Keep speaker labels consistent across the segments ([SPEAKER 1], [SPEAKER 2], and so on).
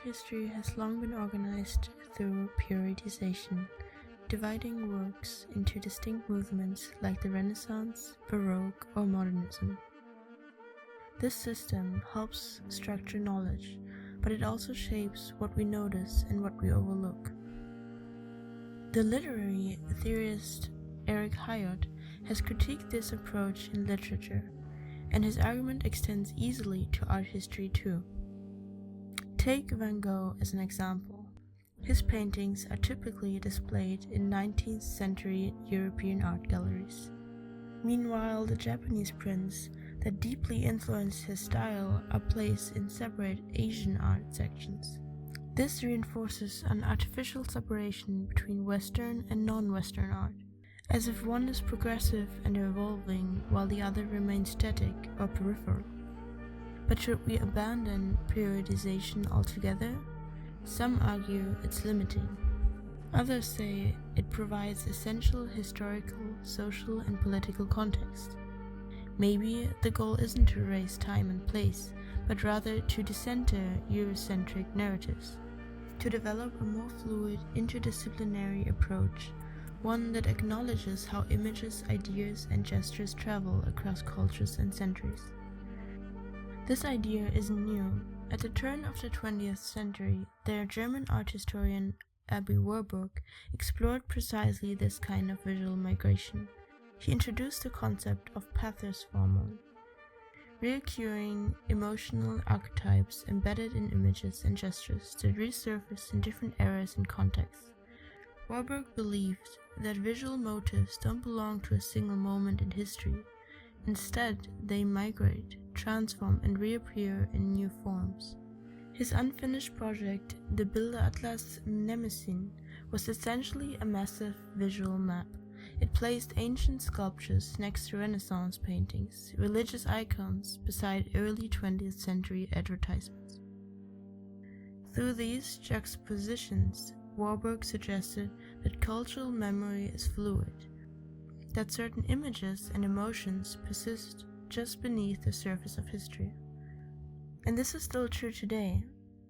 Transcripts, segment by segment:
[SPEAKER 1] history has long been organized through periodization, dividing works into distinct movements like the Renaissance, Baroque, or Modernism. This system helps structure knowledge, but it also shapes what we notice and what we overlook. The literary theorist Eric Hayot has critiqued this approach in literature, and his argument extends easily to art history too. Take Van Gogh as an example. His paintings are typically displayed in 19th century European art galleries. Meanwhile, the Japanese prints that deeply influenced his style are placed in separate Asian art sections. This reinforces an artificial separation between Western and non-Western art, as if one is progressive and evolving while the other remains static or peripheral. But should we abandon periodization altogether? Some argue it's limiting. Others say it provides essential historical, social, and political context. Maybe the goal isn't to erase time and place, but rather to decenter Eurocentric narratives, to develop a more fluid, interdisciplinary approach, one that acknowledges how images, ideas, and gestures travel across cultures and centuries. This idea isn't new. At the turn of the 20th century, the German art historian Aby Warburg explored precisely this kind of visual migration. He introduced the concept of Pathersformung, reoccurring emotional archetypes embedded in images and gestures that resurface in different eras and contexts. Warburg believed that visual motifs don't belong to a single moment in history. Instead, they migrate, transform, and reappear in new forms. His unfinished project, the Bilderatlas Mnemosyne, was essentially a massive visual map. It placed ancient sculptures next to Renaissance paintings, religious icons beside early 20th century advertisements. Through these juxtapositions, Warburg suggested that cultural memory is fluid, that certain images and emotions persist just beneath the surface of history. And this is still true today.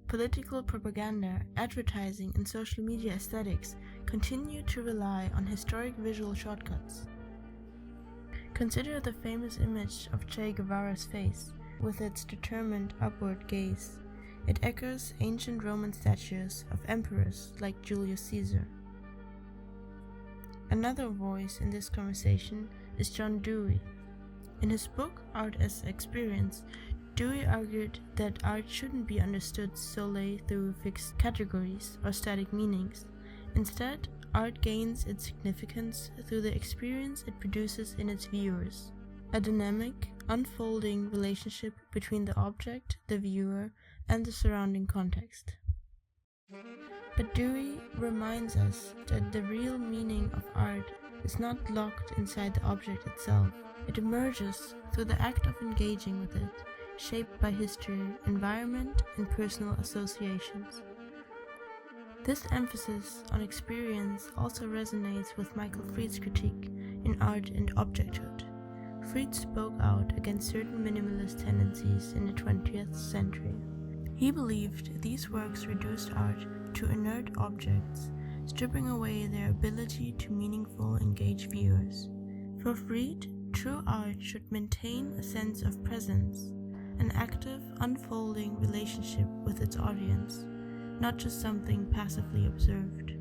[SPEAKER 1] Political propaganda, advertising, and social media aesthetics continue to rely on historic visual shortcuts. Consider the famous image of Che Guevara's face, with its determined upward gaze. It echoes ancient Roman statues of emperors like Julius Caesar. Another voice in this conversation is John Dewey. In his book Art as Experience, Dewey argued that art shouldn't be understood solely through fixed categories or static meanings. Instead, art gains its significance through the experience it produces in its viewers, a dynamic, unfolding relationship between the object, the viewer, and the surrounding context. But Dewey reminds us that the real meaning of art is not locked inside the object itself. It emerges through the act of engaging with it, shaped by history, environment, and personal associations. This emphasis on experience also resonates with Michael Fried's critique in Art and Objecthood. Fried spoke out against certain minimalist tendencies in the 20th century. He believed these works reduced art to inert objects, stripping away their ability to meaningfully engage viewers. For Fried, true art should maintain a sense of presence, an active, unfolding relationship with its audience, not just something passively observed.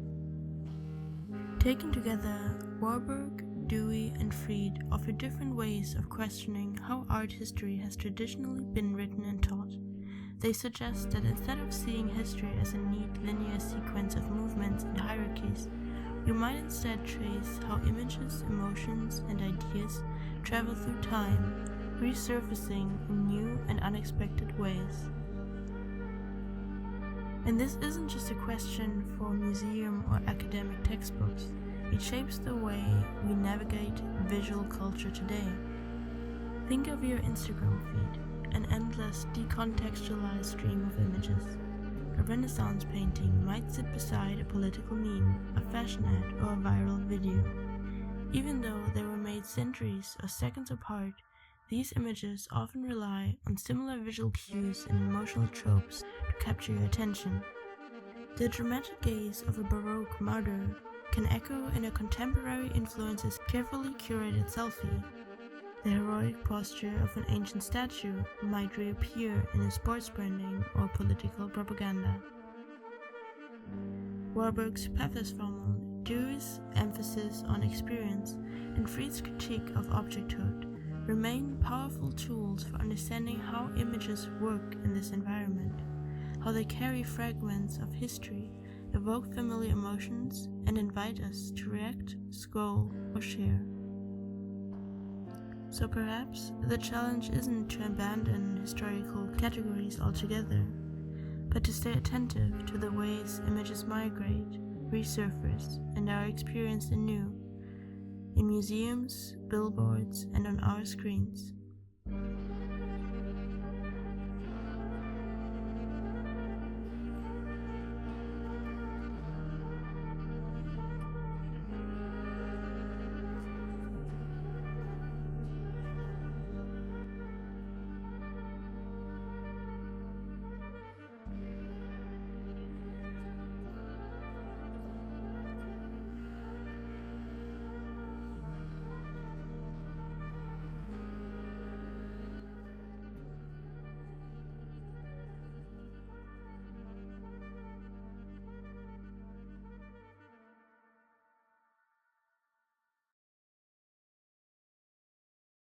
[SPEAKER 1] Taken together, Warburg, Dewey, and Fried offer different ways of questioning how art history has traditionally been written and taught. They suggest that instead of seeing history as a neat linear sequence of movements and hierarchies, we might instead trace how images, emotions, and ideas travel through time, resurfacing in new and unexpected ways. And this isn't just a question for museum or academic textbooks. It shapes the way we navigate visual culture today. Think of your Instagram feed, an endless, decontextualized stream of images. A Renaissance painting might sit beside a political meme, a fashion ad, or a viral video. Even though they were made centuries or seconds apart, These images often rely on similar visual cues and emotional tropes to capture your attention. The dramatic gaze of a Baroque martyr can echo in a contemporary influencer's carefully curated selfie. The heroic posture of an ancient statue might reappear in a sports branding or political propaganda. Warburg's Pathos-Formeln, Dewey's emphasis on experience, and Fried's critique of objecthood remain powerful tools for understanding how images work in this environment, how they carry fragments of history, evoke familiar emotions, and invite us to react, scroll, or share. So perhaps the challenge isn't to abandon historical categories altogether, but to stay attentive to the ways images migrate, resurface, and are experienced anew, in museums, billboards, and on our screens.